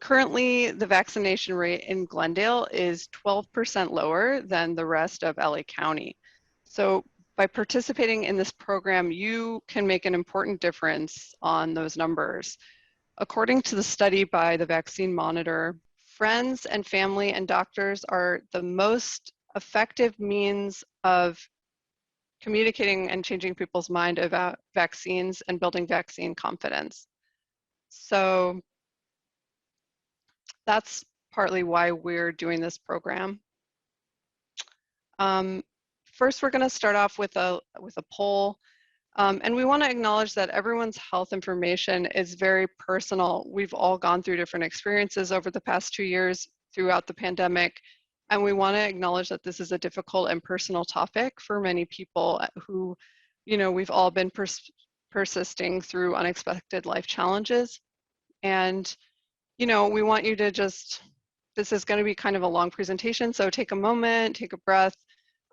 Currently, the vaccination rate in Glendale is 12% lower than the rest of LA County. So by participating in this program, you can make an important difference on those numbers. According to the study by the Vaccine Monitor, friends and family and doctors are the most effective means of communicating and changing people's mind about vaccines and building vaccine confidence. So that's partly why we're doing this program. First, we're going to start off with a poll. And we want to acknowledge that everyone's health information is very personal. We've all gone through different experiences over the past 2 years throughout the pandemic. And we want to acknowledge that this is a difficult and personal topic for many people who, we've all been persisting through unexpected life challenges. And, we want you to this is going to be kind of a long presentation. So take a moment, take a breath,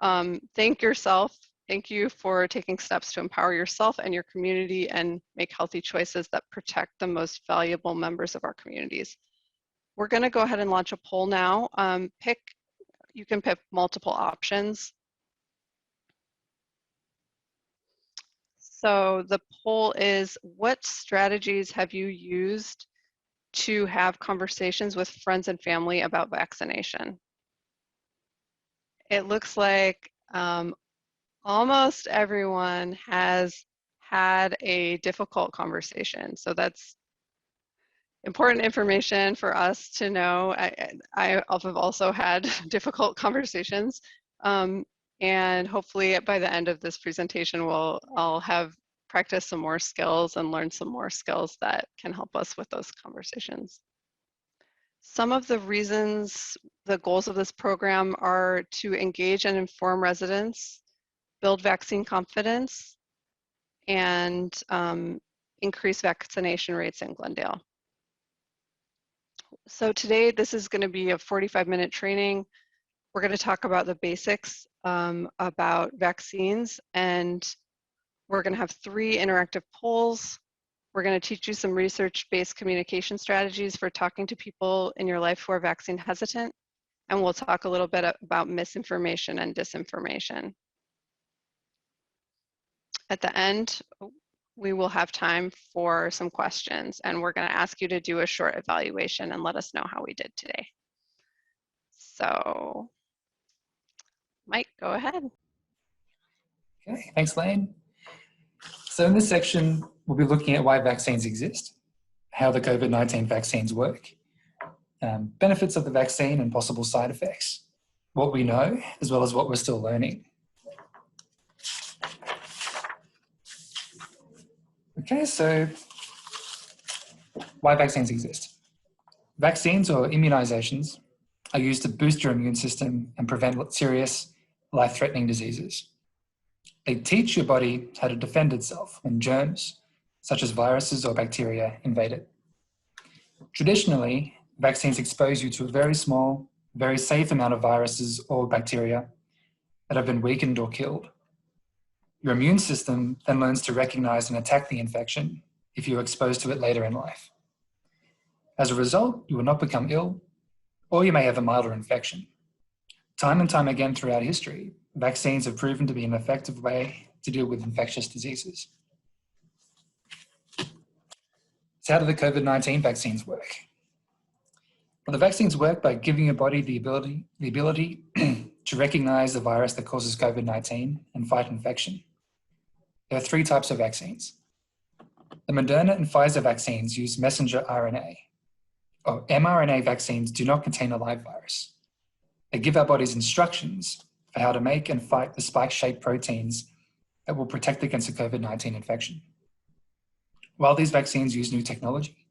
thank yourself. Thank you for taking steps to empower yourself and your community and make healthy choices that protect the most valuable members of our communities. We're going to go ahead and launch a poll now. You can pick multiple options. So the poll is, what strategies have you used to have conversations with friends and family about vaccination? It looks like almost everyone has had a difficult conversation. So that's important information for us to know. I have also had difficult conversations. And hopefully by the end of this presentation, I'll have practiced some more skills and learned some more skills that can help us with those conversations. Some of the reasons, the goals of this program are to engage and inform residents, build vaccine confidence, and increase vaccination rates in Glendale. So today, this is going to be a 45-minute training. We're going to talk about the basics about vaccines, and we're going to have 3 interactive polls. We're going to teach you some research-based communication strategies for talking to people in your life who are vaccine hesitant, and we'll talk a little bit about misinformation and disinformation. At the end, we will have time for some questions, and we're going to ask you to do a short evaluation and let us know how we did today. So, Mike, go ahead. Okay, thanks, Lane. So in this section, we'll be looking at why vaccines exist, how the COVID-19 vaccines work, benefits of the vaccine and possible side effects, what we know, as well as what we're still learning. Okay, so why vaccines exist. Vaccines or immunizations are used to boost your immune system and prevent serious life-threatening diseases. They teach your body how to defend itself when germs, such as viruses or bacteria, invade it. Traditionally, vaccines expose you to a very small, very safe amount of viruses or bacteria that have been weakened or killed. Your immune system then learns to recognize and attack the infection if you're exposed to it later in life. As a result, you will not become ill, or you may have a milder infection. Time and time again throughout history, vaccines have proven to be an effective way to deal with infectious diseases. So how do the COVID-19 vaccines work? Well, the vaccines work by giving your body the ability to recognize the virus that causes COVID-19 and fight infection. There are 3 types of vaccines. The Moderna and Pfizer vaccines use messenger RNA. mRNA vaccines do not contain a live virus. They give our bodies instructions for how to make and fight the spike-shaped proteins that will protect against a COVID-19 infection. While these vaccines use new technology,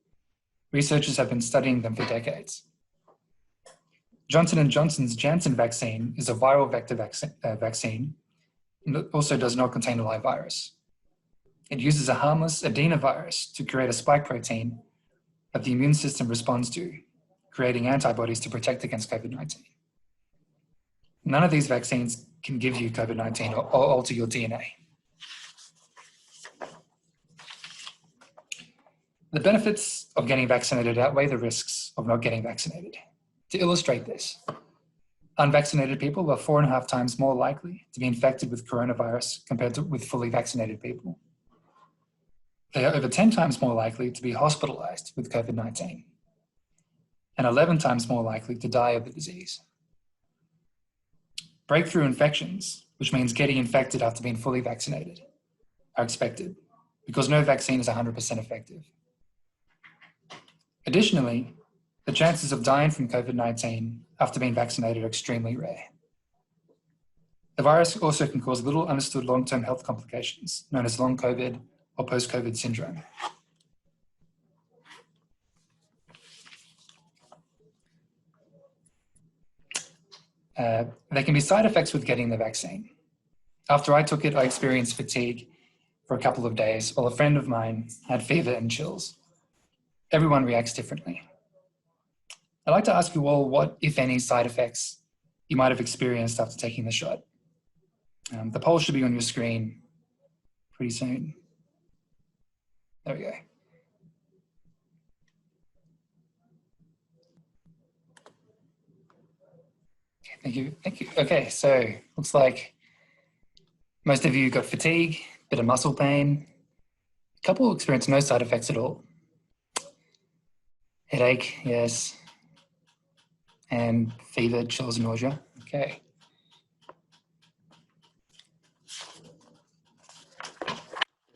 researchers have been studying them for decades. Johnson & Johnson's Janssen vaccine is a viral vector vaccine and it also does not contain a live virus. It uses a harmless adenovirus to create a spike protein that the immune system responds to, creating antibodies to protect against COVID-19. None of these vaccines can give you COVID-19 or alter your DNA. The benefits of getting vaccinated outweigh the risks of not getting vaccinated. To illustrate this, unvaccinated people are 4.5 times more likely to be infected with coronavirus compared to with fully vaccinated people. They are over 10 times more likely to be hospitalized with COVID-19 and 11 times more likely to die of the disease. Breakthrough infections, which means getting infected after being fully vaccinated, are expected because no vaccine is 100% effective. Additionally, the chances of dying from COVID-19 after being vaccinated are extremely rare. The virus also can cause little understood long-term health complications known as long COVID or post-COVID syndrome. There can be side effects with getting the vaccine. After I took it, I experienced fatigue for a couple of days, while a friend of mine had fever and chills. Everyone reacts differently. I'd like to ask you all what, if any, side effects you might have experienced after taking the shot. The poll should be on your screen pretty soon. There we go. Thank you. Okay, so looks like most of you got fatigue, bit of muscle pain. A couple experienced no side effects at all. Headache, yes. And fever, chills, nausea. Okay.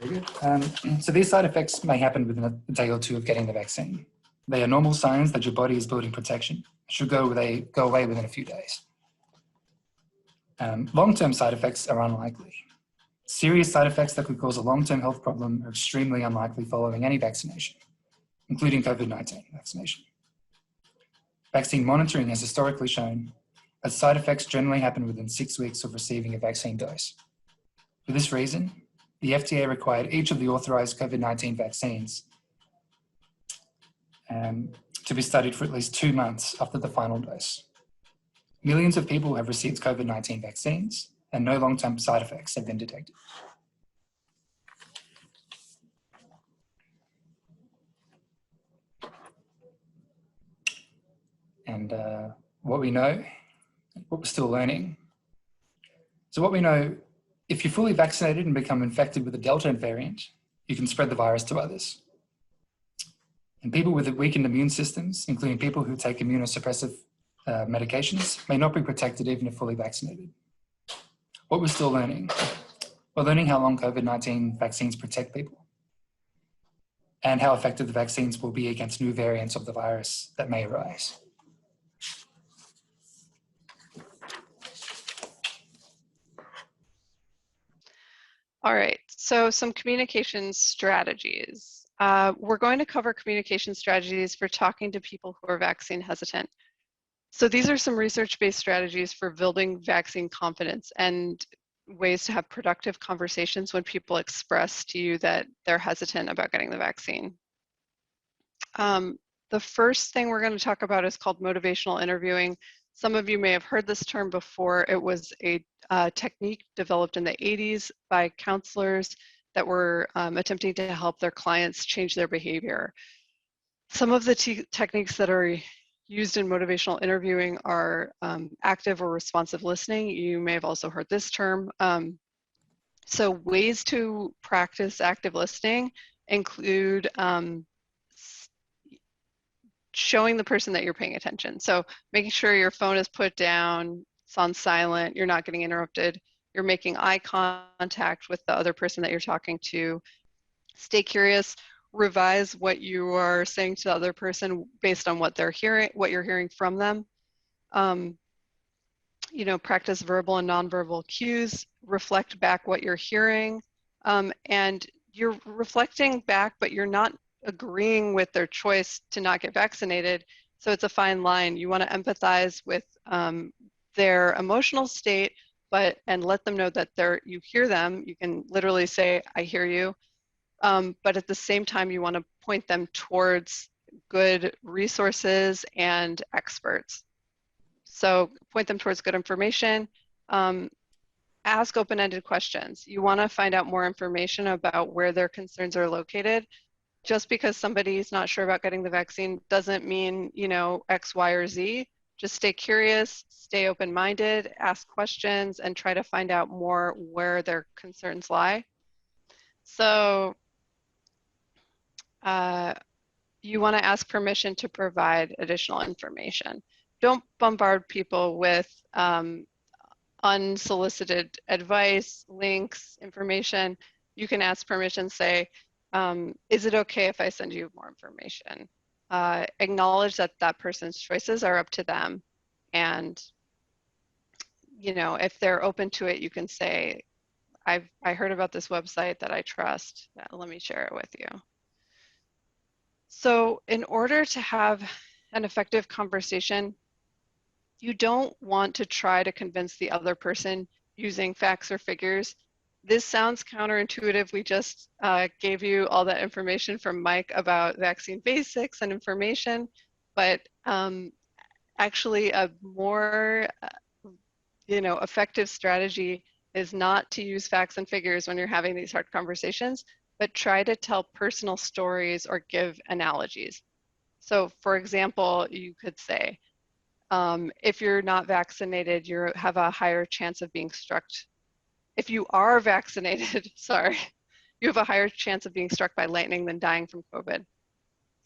Very good. So these side effects may happen within a day or two of getting the vaccine. They are normal signs that your body is building protection. It should go away within a few days. Long-term side effects are unlikely. Serious side effects that could cause a long-term health problem are extremely unlikely following any vaccination, including COVID-19 vaccination. Vaccine monitoring has historically shown that side effects generally happen within 6 weeks of receiving a vaccine dose. For this reason, the FDA required each of the authorized COVID-19 vaccines to be studied for at least 2 months after the final dose. Millions of people have received COVID-19 vaccines and no long-term side effects have been detected. And what we know, what we're still learning. So what we know, if you're fully vaccinated and become infected with the Delta variant, you can spread the virus to others. And people with weakened immune systems, including people who take immunosuppressive medications, may not be protected even if fully vaccinated. What we're still learning, we're learning how long COVID-19 vaccines protect people and how effective the vaccines will be against new variants of the virus that may arise. All right, so some communication strategies. We're going to cover communication strategies for talking to people who are vaccine hesitant. So these are some research-based strategies for building vaccine confidence and ways to have productive conversations when people express to you that they're hesitant about getting the vaccine. The first thing we're going to talk about is called motivational interviewing. Some of you may have heard this term before. It was a technique developed in the 80s by counselors that were attempting to help their clients change their behavior. Some of the techniques that are used in motivational interviewing are active or responsive listening. You may have also heard this term. So ways to practice active listening include showing the person that you're paying attention. So making sure your phone is put down, it's on silent, you're not getting interrupted, you're making eye contact with the other person that you're talking to. Stay curious, revise what you are saying to the other person based on what they're hearing, what you're hearing from them. Practice verbal and nonverbal cues, reflect back what you're hearing, and you're reflecting back, but you're not agreeing with their choice to not get vaccinated. So it's a fine line. You want to empathize with their emotional state, and let them know that you hear them. You can literally say, I hear you. But at the same time, you want to point them towards good resources and experts. So point them towards good information. Ask open-ended questions. You want to find out more information about where their concerns are located. just because somebody's not sure about getting the vaccine doesn't mean, you know, X, Y, or Z. Just stay curious, stay open-minded, ask questions, and try to find out more where their concerns lie. So you want to ask permission to provide additional information. Don't bombard people with unsolicited advice, links, information. You can ask permission, say, is it okay if I send you more information? Acknowledge that that person's choices are up to them. And, you know, if they're open to it, you can say, I heard about this website that I trust. Let me share it with you. So in order to have an effective conversation, you don't want to try to convince the other person using facts or figures. This sounds counterintuitive. We just gave you all that information from Mike about vaccine basics and information, but actually a more effective strategy is not to use facts and figures when you're having these hard conversations, but try to tell personal stories or give analogies. So for example, you could say, if you're not vaccinated, you have a higher chance of being struck. If you are vaccinated, sorry, you have a higher chance of being struck by lightning than dying from COVID.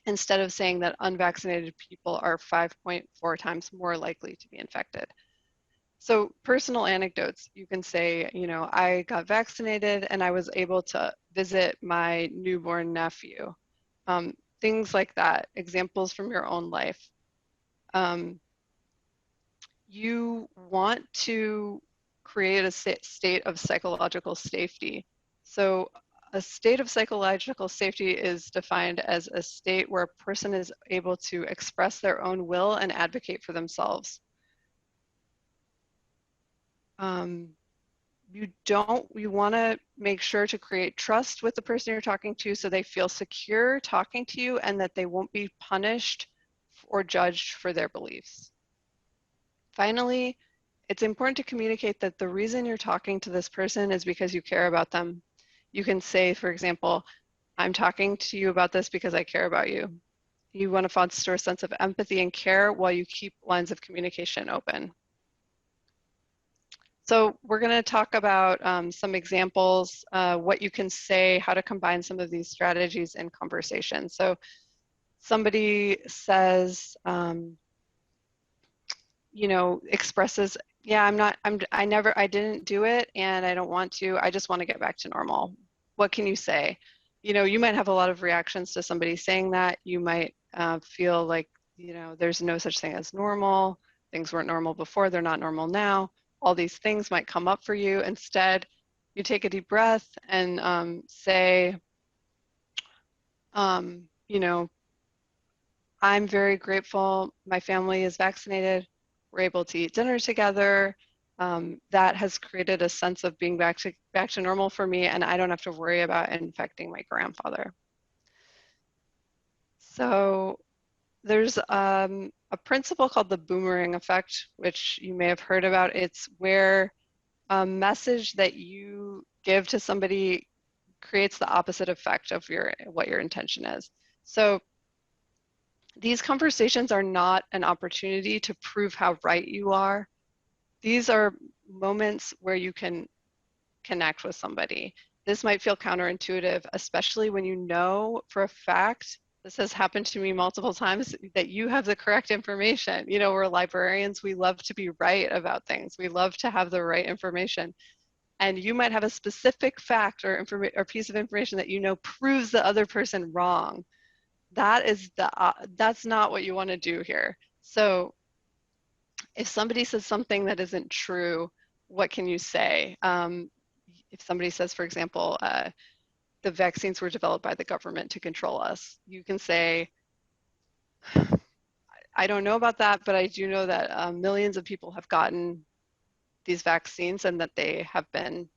Instead of saying that unvaccinated people are 5.4 times more likely to be infected. So personal anecdotes, you can say, you know, I got vaccinated and I was able to visit my newborn nephew. Things like that, examples from your own life. You want to create a state of psychological safety. So a state of psychological safety is defined as a state where a person is able to express their own will and advocate for themselves. You want to make sure to create trust with the person you're talking to so they feel secure talking to you and that they won't be punished or judged for their beliefs. Finally, it's important to communicate that the reason you're talking to this person is because you care about them. You can say, for example, I'm talking to you about this because I care about you. You want to foster a sense of empathy and care while you keep lines of communication open. So we're going to talk about some examples, what you can say, how to combine some of these strategies in conversation. So somebody says, you know, expresses, yeah, I didn't do it and I don't want to, I just want to get back to normal. What can you say? You know, you might have a lot of reactions to somebody saying that. You might feel like, you know, there's no such thing as normal. Things weren't normal before, they're not normal now. All these things might come up for you. Instead, you take a deep breath and say, you know, I'm very grateful my family is vaccinated. We're able to eat dinner together. That has created a sense of being back to normal for me, and I don't have to worry about infecting my grandfather. So there's a principle called the boomerang effect, which you may have heard about. It's where a message that you give to somebody creates the opposite effect of what your intention is. So these conversations are not an opportunity to prove how right you are. These are moments where you can connect with somebody. This might feel counterintuitive, especially when you know for a fact, this has happened to me multiple times, that you have the correct information. You know, we're librarians, we love to be right about things. We love to have the right information. And you might have a specific fact or piece of information that you know proves the other person wrong. That's not what you want to do here. So if somebody says something that isn't true, what can you say? If somebody says, for example, the vaccines were developed by the government to control us, you can say, I don't know about that, but I do know that millions of people have gotten these vaccines and that they have been,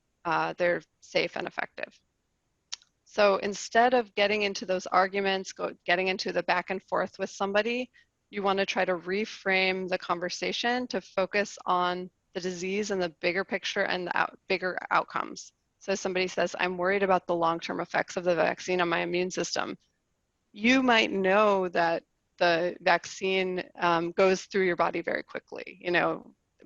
they're safe and effective. So instead of getting into those arguments, getting into the back and forth with somebody, you want to try to reframe the conversation to focus on the disease and the bigger picture and the bigger outcomes. So somebody says, I'm worried about the long-term effects of the vaccine on my immune system. you might know that the vaccine goes through your body very quickly,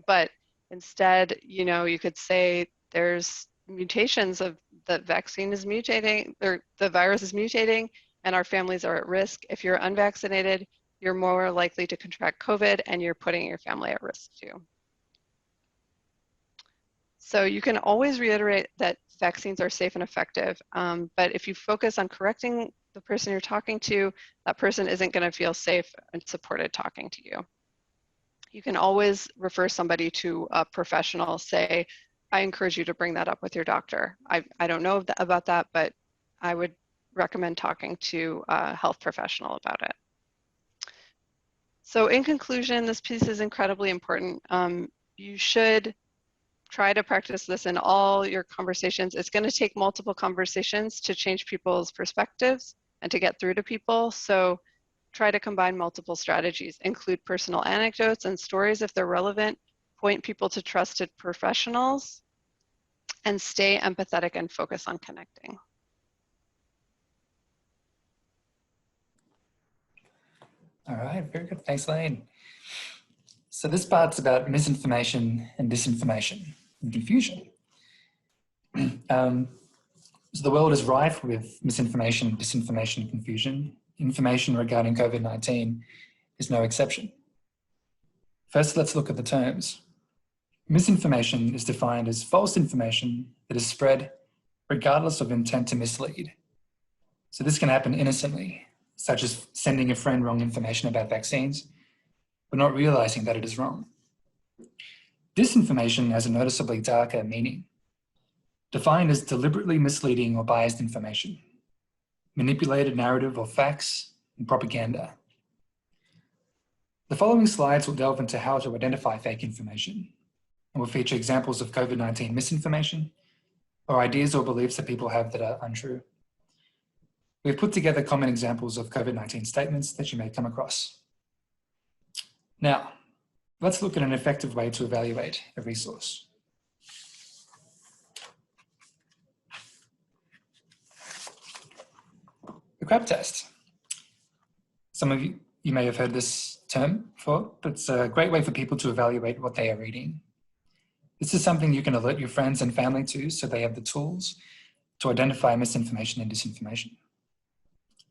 but instead, you could say there's mutations of the vaccine is mutating, or the virus is mutating, and our families are at risk. If you're unvaccinated, you're more likely to contract COVID, and you're putting your family at risk too. So you can always reiterate that vaccines are safe and effective, but if you focus on correcting the person you're talking to, that person isn't going to feel safe and supported talking to you. You can always refer somebody to a professional. Say, I encourage you to bring that up with your doctor. I don't know about that, but I would recommend talking to a health professional about it. So in conclusion, this piece is incredibly important. You should try to practice this in all your conversations. It's going to take multiple conversations to change people's perspectives and to get through to people. So try to combine multiple strategies, include personal anecdotes and stories if they're relevant, point people to trusted professionals, and stay empathetic and focus on connecting. All right, very good. Thanks, Lane. So this part's about misinformation and disinformation and confusion. So the world is rife with misinformation, disinformation, and confusion. Information regarding COVID-19 is no exception. First, let's look at the terms. Misinformation is defined as false information that is spread regardless of intent to mislead. So this can happen innocently, such as sending a friend wrong information about vaccines, but not realizing that it is wrong. Disinformation has a noticeably darker meaning, defined as deliberately misleading or biased information, manipulated narrative or facts, and propaganda. The following slides will delve into how to identify fake information and will feature examples of COVID-19 misinformation or ideas or beliefs that people have that are untrue. We've put together common examples of COVID-19 statements that you may come across. Now, let's look at an effective way to evaluate a resource. The CRAP test. Some of you may have heard this term before, but it's a great way for people to evaluate what they are reading. This is something you can alert your friends and family to so they have the tools to identify misinformation and disinformation.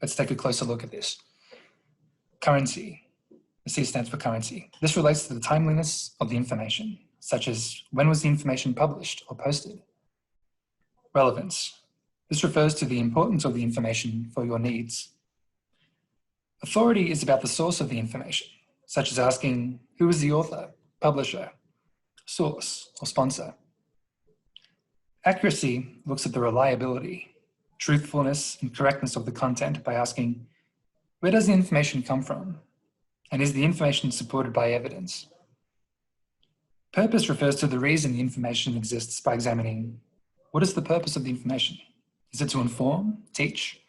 Let's take a closer look at this. Currency. The C stands for currency. This relates to the timeliness of the information, such as when was the information published or posted. Relevance. This refers to the importance of the information for your needs. Authority is about the source of the information, such as asking who is the author, publisher, source, or sponsor. Accuracy looks at the reliability, truthfulness, and correctness of the content by asking, where does the information come from? And is the information supported by evidence? Purpose refers to the reason the information exists by examining what is the purpose of the information? Is it to inform, teach,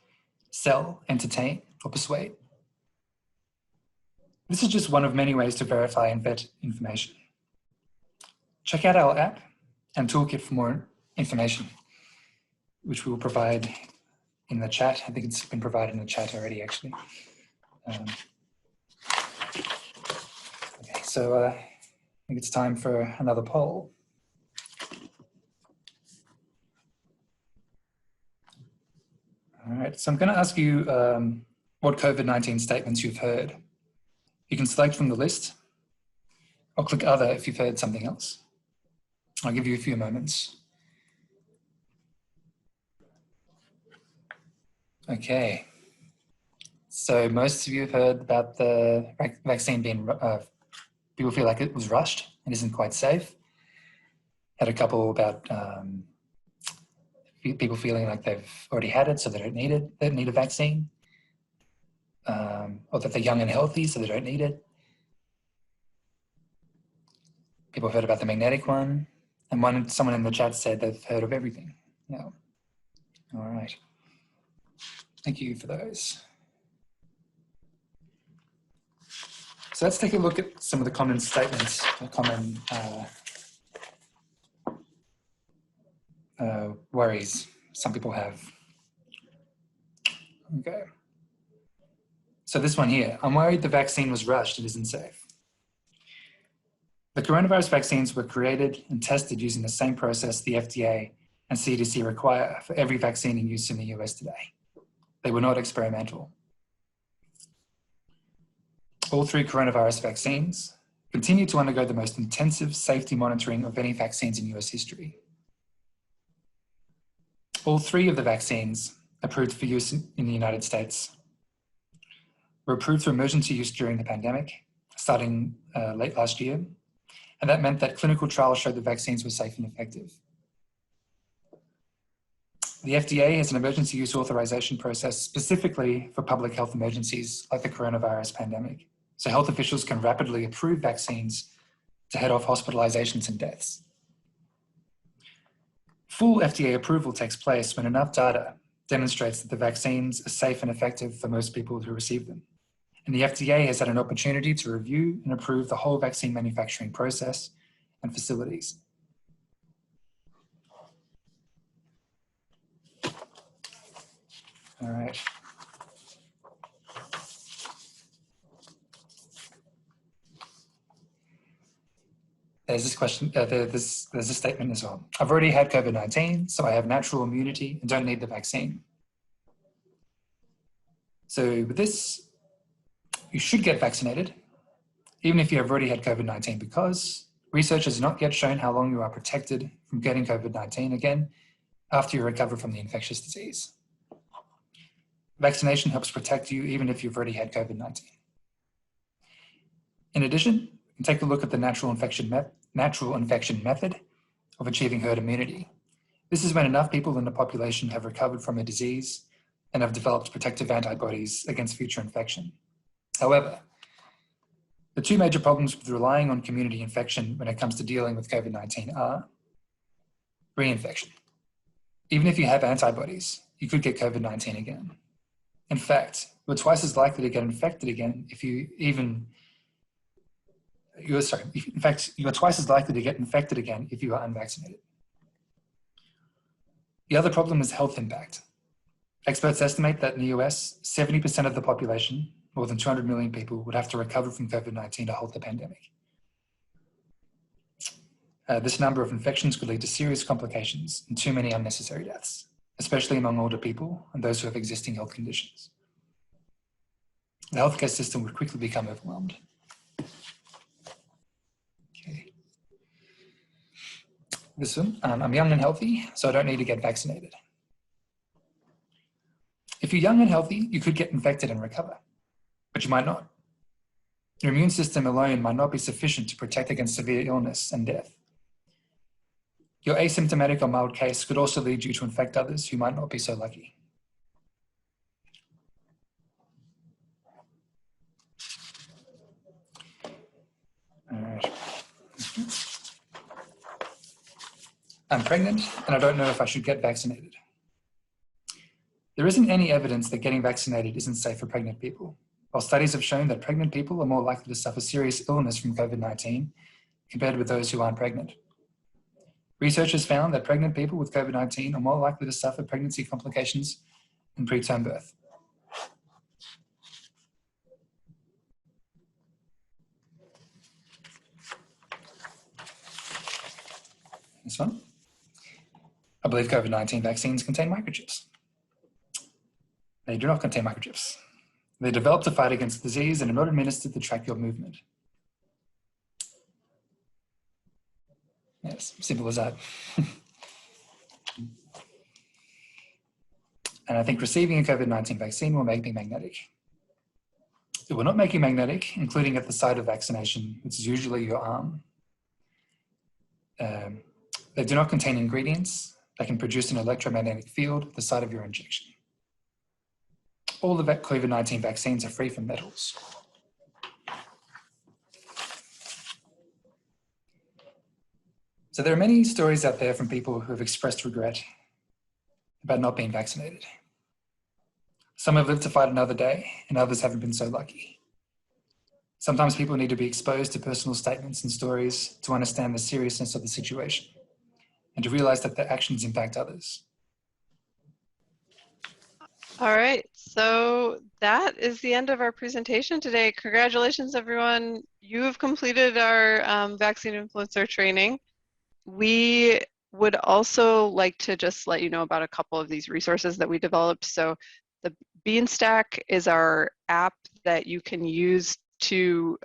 sell, entertain, or persuade? This is just one of many ways to verify and vet information. Check out our app and toolkit for more information, which we will provide in the chat. I think it's been provided in the chat already, actually. Okay, so I think it's time for another poll. All right, so I'm going to ask you what COVID-19 statements you've heard. You can select from the list or click other if you've heard something else. I'll give you a few moments. Okay. So most of you have heard about the vaccine being, people feel like it was rushed and isn't quite safe. Had a couple about people feeling like they've already had it, so they don't need it, they don't need a vaccine. Or that they're young and healthy, so they don't need it. People have heard about the magnetic one. And someone in the chat said they've heard of everything. Yeah. All right. Thank you for those. So let's take a look at some of the common statements, common worries some people have. Okay. So this one here, I'm worried the vaccine was rushed and isn't safe. The coronavirus vaccines were created and tested using the same process the FDA and CDC require for every vaccine in use in the US today. They were not experimental. All 3 coronavirus vaccines continue to undergo the most intensive safety monitoring of any vaccines in US history. All 3 of the vaccines approved for use in the United States were approved for emergency use during the pandemic, starting late last year, and that meant that clinical trials showed the vaccines were safe and effective. The FDA has an emergency use authorization process specifically for public health emergencies like the coronavirus pandemic, so health officials can rapidly approve vaccines to head off hospitalizations and deaths. Full FDA approval takes place when enough data demonstrates that the vaccines are safe and effective for most people who receive them. And the FDA has had an opportunity to review and approve the whole vaccine manufacturing process and facilities. All right. There's this question, there's a statement as well. I've already had COVID-19, so I have natural immunity and don't need the vaccine. So with this, you should get vaccinated, even if you have already had COVID-19, because research has not yet shown how long you are protected from getting COVID-19 again after you recover from the infectious disease. Vaccination helps protect you even if you've already had COVID-19. In addition, take a look at the natural infection method of achieving herd immunity. This is when enough people in the population have recovered from a disease and have developed protective antibodies against future infection. However, the 2 major problems with relying on community infection when it comes to dealing with COVID-19 are reinfection. Even if you have antibodies, you could get COVID-19 again. In fact, you're twice as likely to get infected again if you are twice as likely to get infected again if you are unvaccinated. The other problem is health impact. Experts estimate that in the US, 70% of the population, more than 200 million people, would have to recover from COVID-19 to halt the pandemic. This number of infections could lead to serious complications and too many unnecessary deaths, especially among older people and those who have existing health conditions. The healthcare system would quickly become overwhelmed. Okay. This one, I'm young and healthy, so I don't need to get vaccinated. If you're young and healthy, you could get infected and recover, but you might not. Your immune system alone might not be sufficient to protect against severe illness and death. Your asymptomatic or mild case could also lead you to infect others who might not be so lucky. All right. I'm pregnant and I don't know if I should get vaccinated. There isn't any evidence that getting vaccinated isn't safe for pregnant people, while studies have shown that pregnant people are more likely to suffer serious illness from COVID-19 compared with those who aren't pregnant. Researchers found that pregnant people with COVID-19 are more likely to suffer pregnancy complications and preterm birth. This one. I believe COVID-19 vaccines contain microchips. They do not contain microchips. They're developed to fight against disease and are not administered to track your movement. Yes, simple as that. And I think receiving a COVID-19 vaccine will make me magnetic. It will not make you magnetic, including at the site of vaccination, which is usually your arm. They do not contain ingredients that can produce an electromagnetic field at the site of your injection. All the COVID-19 vaccines are free from metals. So there are many stories out there from people who have expressed regret about not being vaccinated. Some have lived to fight another day, and others haven't been so lucky. Sometimes people need to be exposed to personal statements and stories to understand the seriousness of the situation and to realize that their actions impact others. All right. So that is the end of our presentation today. Congratulations, everyone. You have completed our vaccine influencer training. We would also like to just let you know about a couple of these resources that we developed. So the Beanstack is our app that you can use to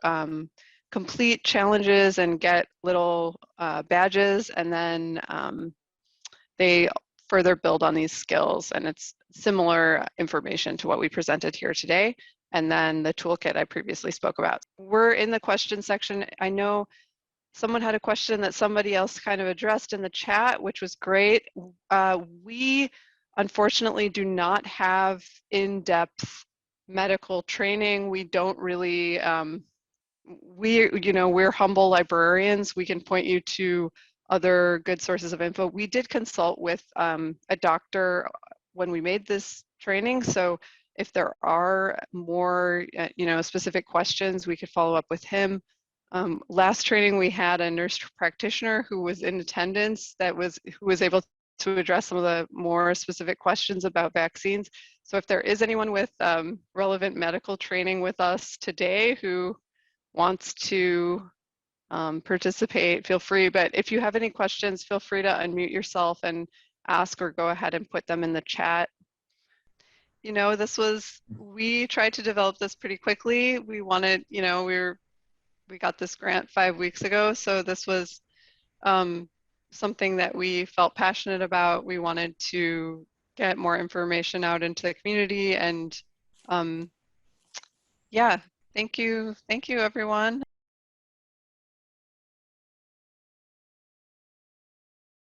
complete challenges and get little badges, and then they further build on these skills, and it's similar information to what we presented here today. And then the toolkit I previously spoke about. We're in the question section. I know someone had a question that somebody else kind of addressed in the chat, which was great. We unfortunately do not have in-depth medical training. We don't really, we're humble librarians. We can point you to other good sources of info. We did consult with a doctor when we made this training. So if there are more, specific questions, we could follow up with him. Last training, we had a nurse practitioner who was in attendance who was able to address some of the more specific questions about vaccines. So if there is anyone with relevant medical training with us today who wants to participate, feel free. But if you have any questions, feel free to unmute yourself and ask, or go ahead and put them in the chat. We tried to develop this pretty quickly. We wanted, we got this grant 5 weeks ago, so this was something that we felt passionate about. We wanted to get more information out into the community, and yeah, thank you everyone.